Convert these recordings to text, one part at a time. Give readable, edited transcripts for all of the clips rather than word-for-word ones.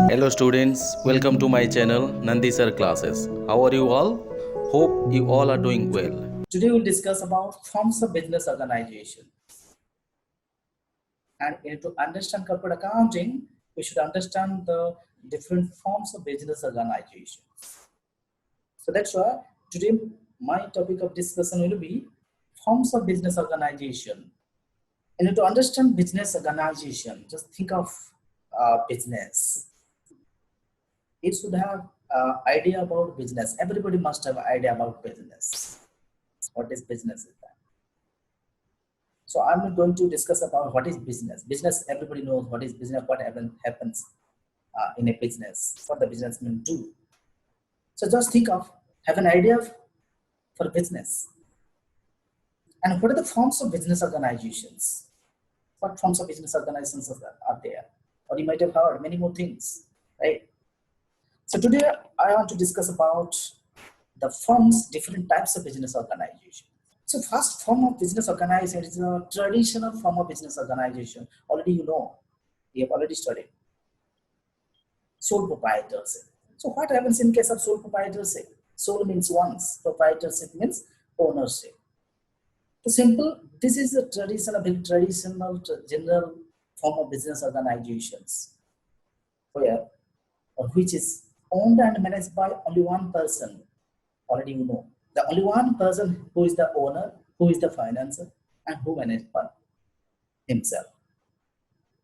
Hello students, welcome to my channel Nandi Sir Classes. How are you all? Hope you all are doing well. Today we'll discuss about forms of business organization. And to understand corporate accounting, we should understand the different forms of business organization. So that's why today my topic of discussion will be forms of business organization. And to understand business organization, just think of business. It should have idea about business. Everybody must have idea about business. What is business is that? So I'm going to discuss about what is business. Business, everybody knows what is business, what happens in a business, what the businessmen do. So just think of, have an idea for business. And what are the forms of business organizations? What forms of business organizations are there? Or you might have heard many more things, right? So today I want to discuss about the forms, different types of business organization. So first form of business organization is a traditional form of business organization. Already you know, we have already studied. Sole proprietorship. So what happens in case of sole proprietorship? Sole means once, proprietorship means ownership. So simple, this is a traditional general form of business organizations where or which is owned and managed by only one person. Already you know. The only one person who is the owner, who is the financer, and who manages by himself.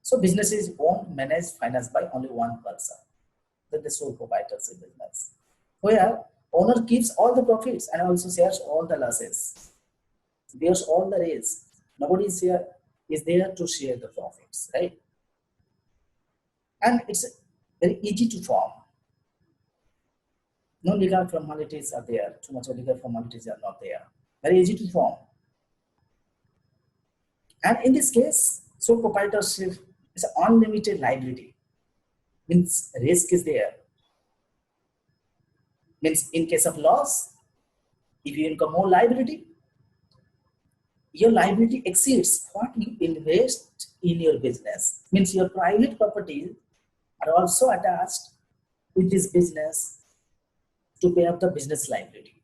So business is owned, managed, financed by only one person. That the sole proprietorship business. Where owner keeps all the profits and also shares all the losses. Bears all the risks. Nobody is there to share the profits, right? And it's very easy to form. No legal formalities are there. Too much of legal formalities are not there. Very easy to form. And in this case, sole proprietorship is an unlimited liability. Means risk is there. Means in case of loss, if you incur more liability, your liability exceeds what you invest in your business. Means your private properties are also attached with this business to pay up the business liability.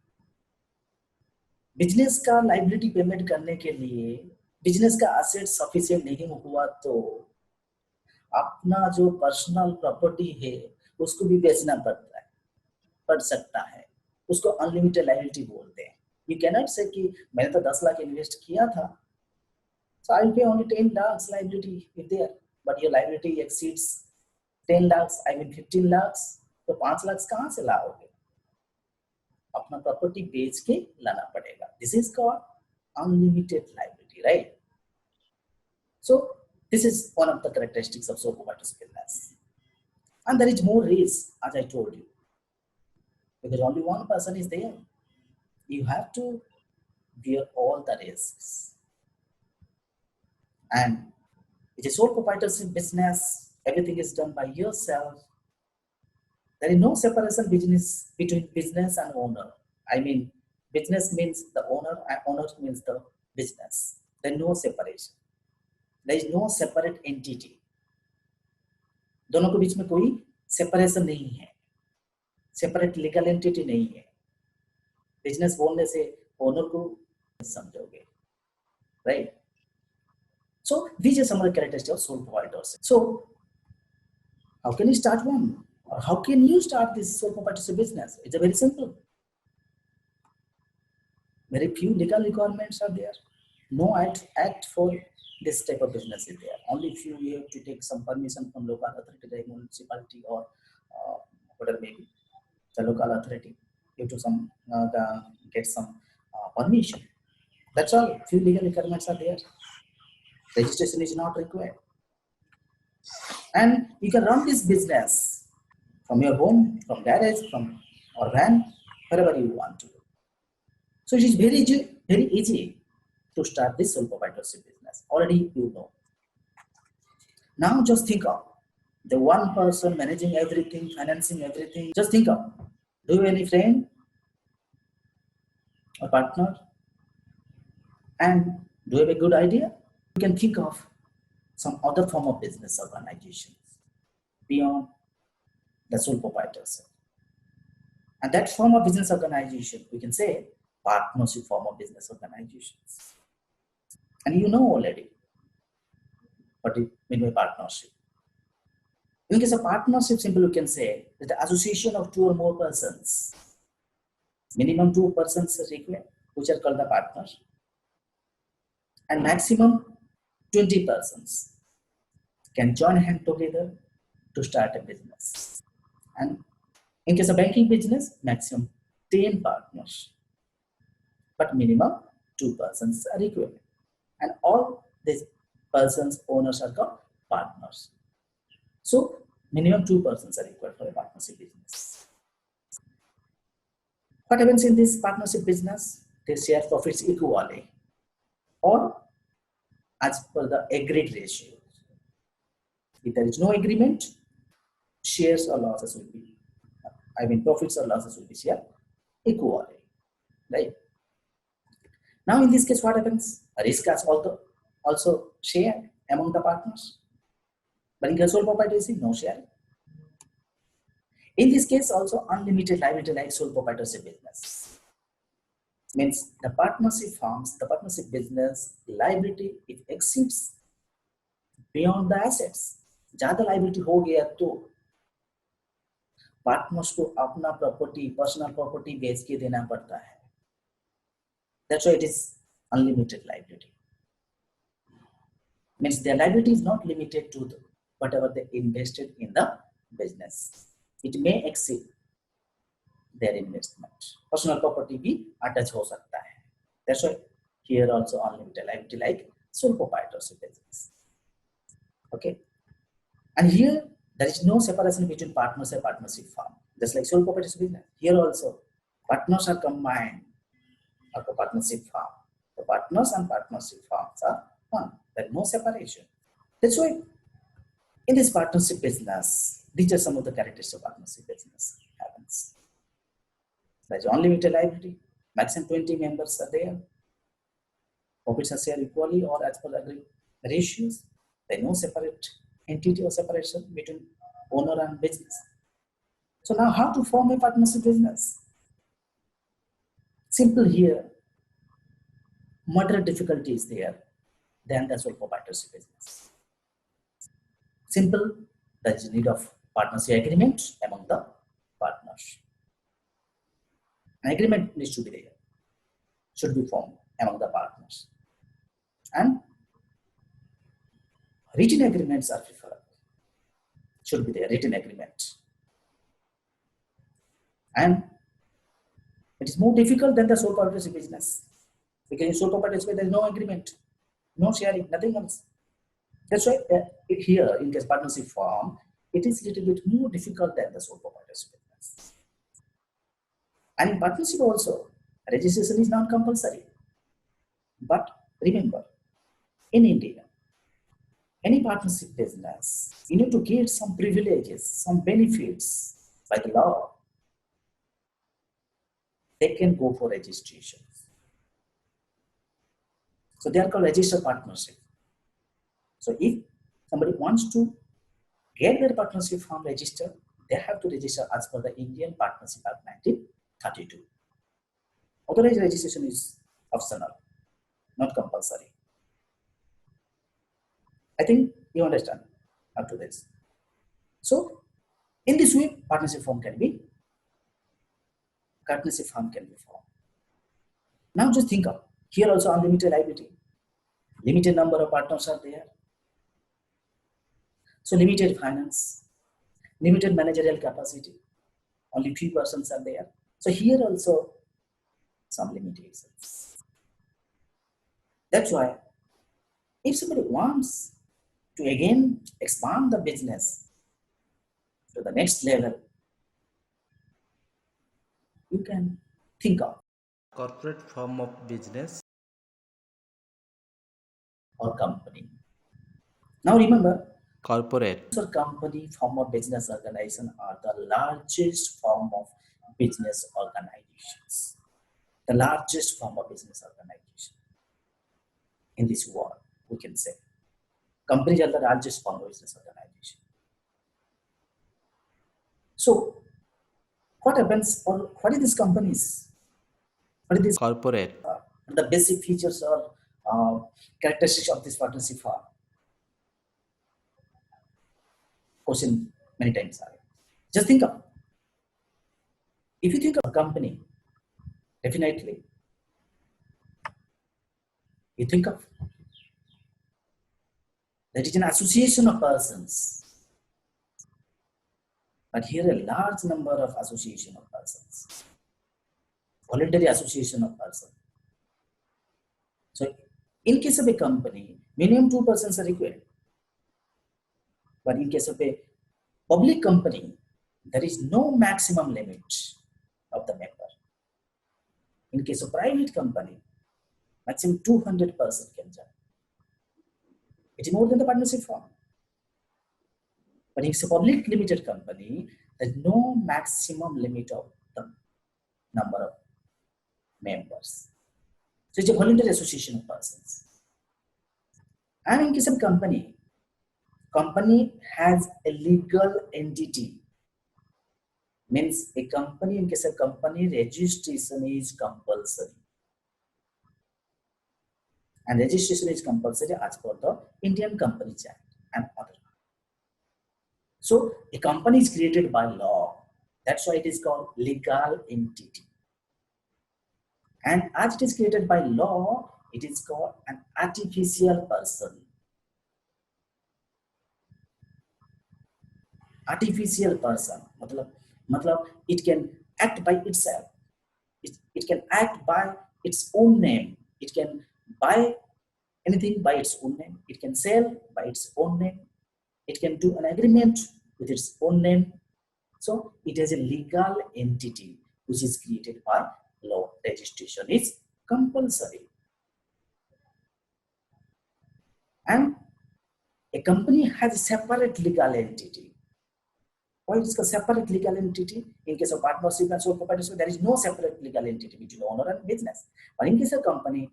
Business का liability payment करने के लिए business का asset sufficient नहीं हुआ तो अपना जो पर्सनल प्रॉपर्टी है उसको भी बेचना पड़ सकता है. उसको अनलिमिटेड लाइबिलिटी बोलते हैं. यू कैन नॉट से कि मैंने तो 10 लाख इन्वेस्ट किया था, so I will pay only 10 lakhs liability if there, but your liability exceeds 10 lakhs, I mean 15 lakhs, तो 5 लाख कहाँ से लाओगे? अपना प्रॉपर्टी बेच के लाना पड़ेगा. This is called unlimited liability, right? So this is one of the characteristics of sole proprietorship business. And there is more risk, as I told you, because only one person is there. You have to bear all the risks. And it is sole proprietorship business. Everything is done by yourself. There is no separation between business and owner. I mean, business means the owner and owner means the business. There is no separation. There is no separate entity. दोनों के बीच में कोई separation नहीं है. Separate legal entity नहीं है. Business बोलने से ओनर को समझोगे, right? So these are some of the characteristics of sole proprietorship. So how can you start one? Or how can you start this sole proprietorship business? It's a very simple. Very few legal requirements are there. No act for this type of business is there. Only few you have to take some permission from local authority, like municipality or whatever maybe the local authority. You have to get some permission. That's all. Few legal requirements are there. Registration is not required. And you can run this business from your home, from garage, from or van, wherever you want to. So it is very easy to start this sole proprietorship business. Already you know. Now just think of the one person managing everything, financing everything. Just think of, do you have any friend or partner? And Do you have a good idea? You can think of some other form of business organizations beyond the sole proprietorship. And that form of business organization, we can say partnership form of business organizations. And you know already what it means by partnership. In case of partnership, simply we can say that the association of two or more persons, minimum two persons are required, which are called the partners, and maximum 20 persons can join hand together to start a business. And in case of banking business, maximum 10 partners, but minimum 2 persons are required. And all these persons, owners are called partners. So minimum 2 persons are required for a partnership business. What happens in this partnership business? They share profits equally or as per the agreed ratio. If there is no agreement, shares or losses will be, profits or losses will be shared equally, right? Now in this case, what happens? Risk is also shared among the partners. But in sole proprietorship, no sharing. In this case, also unlimited liability like sole proprietorship business. Means the partnership forms, the partnership business liability, it exceeds beyond the assets. ज़्यादा liability हो गया तो partners को अपना property, personal property बेच के देना पड़ता है. That's why it is unlimited liability. Means their liability is not limited to whatever they invested in the business. It may exceed their investment. Personal property भी attach हो सकता है. That's why here also unlimited liability like sole proprietorship business. Okay. And here there is no separation between partners and partnership firm. Just like sole proprietorship business. Here also partners are combined of a partnership firm. The partners and partnership firms are one. There is no separation. That's why in this partnership business, these are some of the characteristics of partnership business happens. There is unlimited liability. Maximum 20 members are there. Profits are shared equally or as per the agreed ratios. There is no separate entity or separation between owner and business. So now how to form a partnership business? Simple here. Moderate difficulty is there than the sole proprietorship business. Simple, there is need of partnership agreement among the partners. An agreement needs to be there, should be formed among the partners. And written agreements are preferred, should be there, written agreement. And it is more difficult than the sole proprietorship business. Because in sole proprietorship, there is no agreement, no sharing, nothing else. That's why here, in case partnership form, it is a little bit more difficult than the sole proprietorship business. And in partnership also, registration is not compulsory. But remember, in India, any partnership business, you need to get some privileges, some benefits by the law. They can go for registration. So they are called registered partnership. So if somebody wants to get their partnership form registered, they have to register as per the Indian Partnership Act 1932. Authorized registration is optional, not compulsory. I think you understand up to this. So in this way, partnership form can be formed. Now just think of, here also unlimited liability. Limited number of partners are there. So limited finance, limited managerial capacity, only few persons are there. So here also some limitations. That's why if somebody wants to again expand the business to the next level, you can think of Corporate form of business. or company. Now remember, Corporate. or company form of business organization are the largest form of business organizations. The largest form of business organization. in this world, we can say. Companies are the largest form of business organization. So what happens, or what are these companies? What are these Corporate. the basic features or characteristics of this partnership firm? Question many times. Just think of, if you think of a company, definitely you think of that is an association of persons. But here a large number of association of persons, voluntary association of persons. So in case of a company, minimum 2 persons are required. But in case of a public company, there is no maximum limit of the member. In case of private company, maximum 200 persons can join. It is more than the partnership form. But if it's a public limited company, there's no maximum limit of the number of members. So it's a voluntary association of persons. And in case of company has a legal entity. Means a company, in case of company, registration is compulsory. And registration is compulsory as per the Indian Companies Act and other. So a company is created by law. That's why it is called legal entity. And as it is created by law, it is called an artificial person. Artificial person, matlab it can act by itself. It can act by its own name. It can buy anything by its own name. It can sell by its own name. It can do an agreement with its own name. So it is a legal entity which is created by law. Registration is compulsory. And a company has a separate legal entity. Why is it a separate legal entity? In case of partnership and sole proprietorship, there is no separate legal entity between the owner and business. But in case of company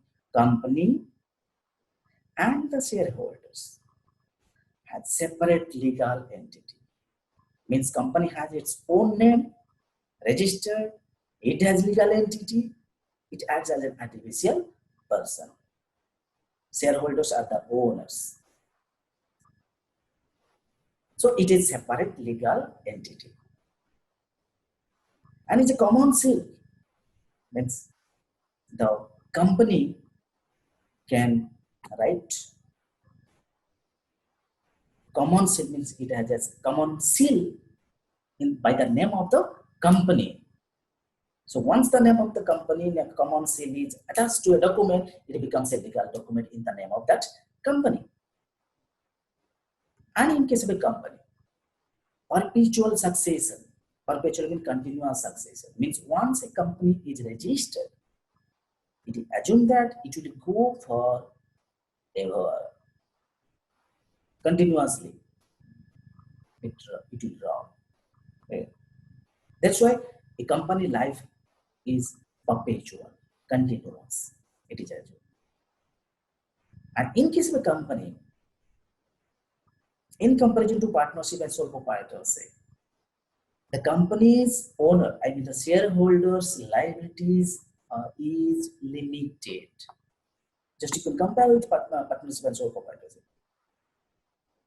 and the shareholders have separate legal entity. Means company has its own name, registered, it has legal entity, it acts as an artificial person. Shareholders are the owners. So it is separate legal entity. And it's a common seal. Means the company can write common seal, means it has a common seal by the name of the company. So once the name of the company and a common seal is attached to a document, it becomes a legal document in the name of that company. And in case of a company, perpetual succession. Perpetual means continuous succession. Means once a company is registered, it is assumed that it will go for ever. Continuously. It will run. Okay. That's why a company life is perpetual, continuous. It is assumed. And in case of a company, in comparison to partnership and sole proprietorship, the company's owner, I mean the shareholders' liabilities is limited. Just you can compare with partnership and sole proprietorship.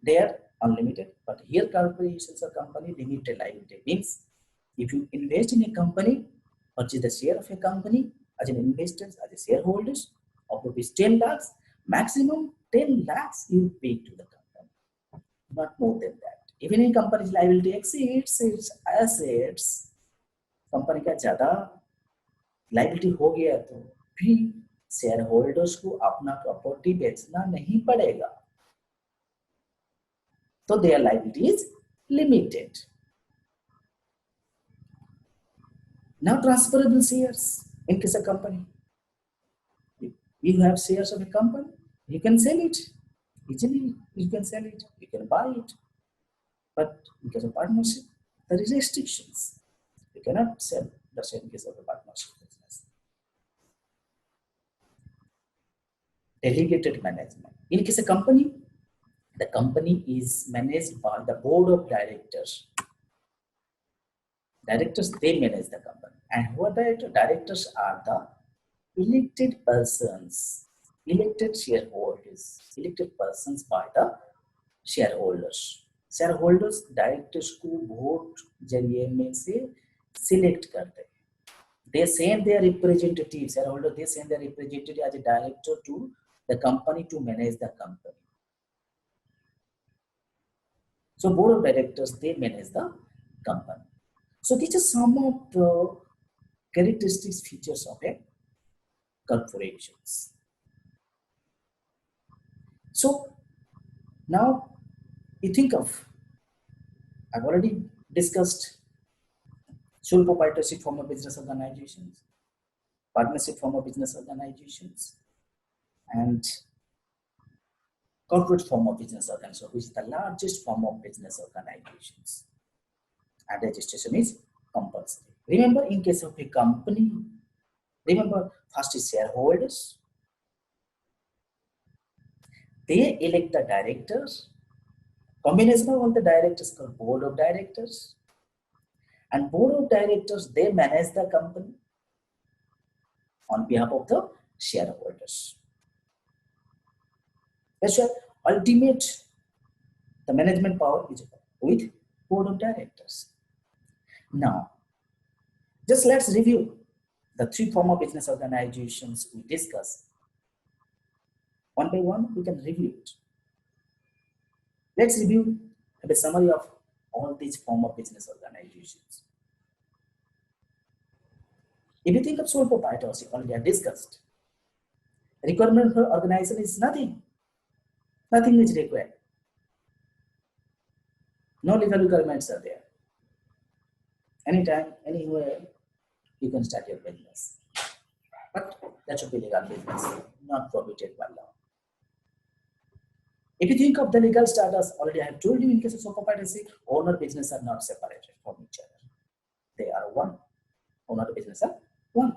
They are unlimited, but here corporations or company limited liability. Means if you invest in a company, purchase the share of a company as an investor, as a shareholders of rupees 10 lakhs, maximum 10 lakhs you pay to the company, not more than that. Even in company's liability exceeds its assets, company का ज़्यादा liability हो गया तो भी shareholders को अपना property बेचना नहीं पड़ेगा. So their liability is limited. Now transferable shares in case of company. If you have shares of a company, you can sell it easily. You can sell it. You can buy it. But in case of partnership, there is restrictions. You cannot sell the share in case of a partnership business. delegated management. In case a company, the company is managed by the board of directors. Directors, they manage the company. And who are the directors? Are the elected persons, elected shareholders, elected persons by the shareholders. Shareholders directors को vote जरिए में से select करते हैं. They send their representative, shareholder, they send their representative as a director to the company to manage the company. So board of directors, they manage the company. So these are some of the characteristics features of a corporations. So now you think of, I've already discussed sole proprietorship form of business organizations, partnership form of business organizations, and corporate form of business organization, which is the largest form of business organizations. And registration is compulsory. Remember, in case of a company, remember first is shareholders. They elect the directors. Combination of all the directors called board of directors. And board of directors, they manage the company on behalf of the shareholders. That's why ultimate the management power is with board of directors. Now, just let's review the three form of business organizations we discussed. One by one, we can review it. Let's review a summary of all these form of business organizations. If you think of sole proprietorship, already I discussed. Requirement for organization is nothing. Nothing is required. No legal requirements are there. Anytime, anywhere, you can start your business. But that should be legal business, not prohibited by law. If you think of the legal status, already I have told you in case of sole proprietorship, owner business are not separated from each other. They are one. Owner business are one.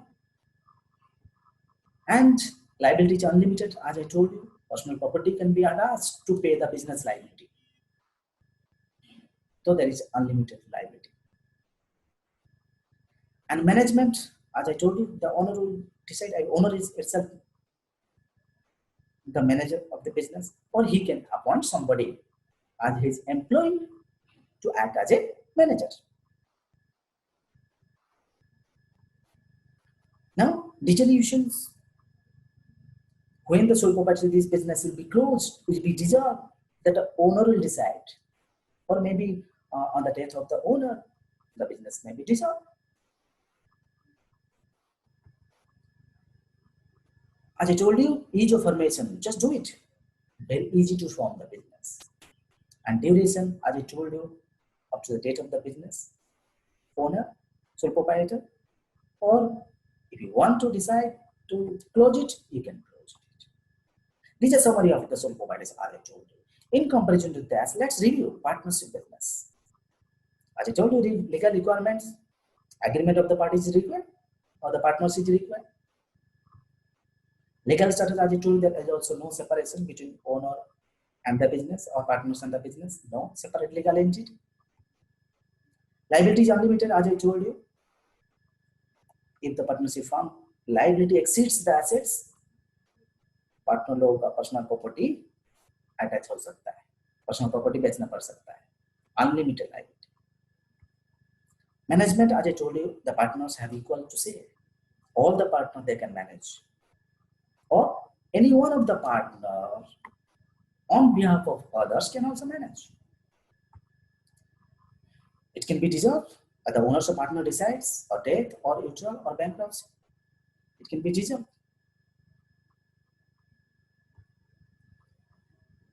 And liability is unlimited, as I told you. Personal property can be asked to pay the business liability. So there is unlimited liability. And management, as I told you, the owner will decide. Owner is itself the manager of the business, or he can appoint somebody as his employee to act as a manager. Now, dissolutions. When the sole proprietorship of this business will be closed, will be dissolved, that the owner will decide. Or maybe on the death of the owner, the business may be dissolved. As I told you, ease of formation, just do it. Very easy to form the business. And duration, as I told you, up to the date of the business, owner, sole proprietor, or if you want to decide to close it, you can close it. These are summary of the sole proprietors, as I told you. In comparison to that, let's review partnership business. As I told you, legal requirements, agreement of the parties is required, or the partnership is required. Legal status, as I told you, there is also no separation between owner and the business or partners and the business. No separate legal entity. Liability is unlimited, as I told you. If the partnership firm liability exceeds the assets, partner लोगों का personal property attach हो सकता है, personal property बेचना पड़ सकता है. Unlimited liability. Management, as I told you, the partners have equal to say. All the partners they can manage, or any one of the partners on behalf of others can also manage. It can be dissolved. The owner or partner decides, or death, or withdrawal, or bankruptcy. It can be dissolved.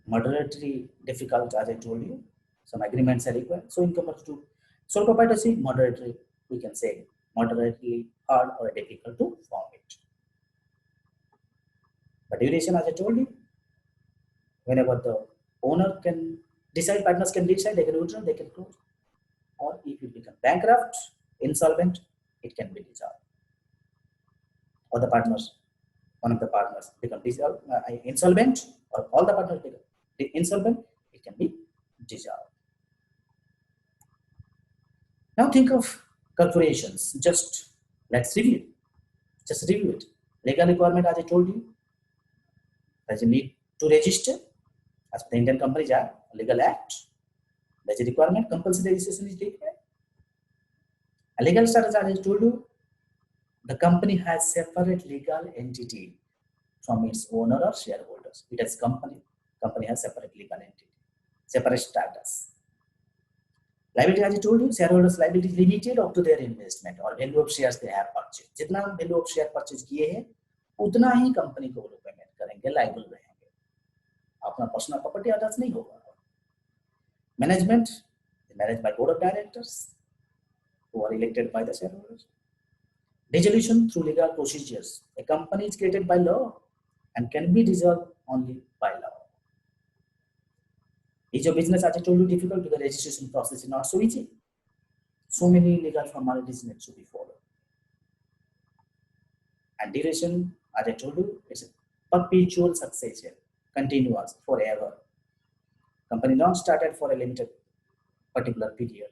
Moderately difficult, as I told you. Some agreements are required. So in comparison to sole proprietorship, moderately, we can say moderately hard or difficult to form it. But duration, as I told you, whenever the owner can decide, partners can decide, they can withdraw, they can close. Or if you become bankrupt, insolvent, it can be dissolved. Or the partners one of the partners become insolvent, or all the partners become insolvent, it can be dissolved. Now think of corporations. Let's review. Just review it. Legal requirement, as I told you, that you need to register as per the Indian Companies Act, Legal Act. There's a requirement, compulsory registration is required. A legal status, as I told you, the company has separate legal entity from its owner or shareholders. It has company has separate legal entity, separate status. Liability, as I told you, shareholders liability is limited up to their investment or value of shares they have purchased. जितना value of share purchase किए हैं उतना ही company को वो payment करेंगे, liable रहेंगे, अपना personal property attach नहीं होगा. Management is managed by board of directors who are elected by the shareholders. Dissolution through legal procedures. A company is created by law and can be dissolved only by law. Is your business, as I told you, difficult? To the registration process is not so easy. So many legal formalities need to be followed. And duration, as I told you, it's a perpetual succession, continuous, forever. Company not started for a limited particular period.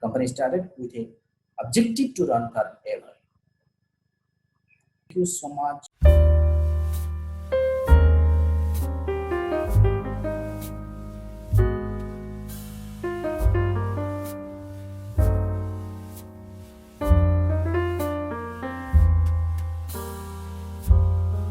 Company started with a objective to run forever. Thank you so much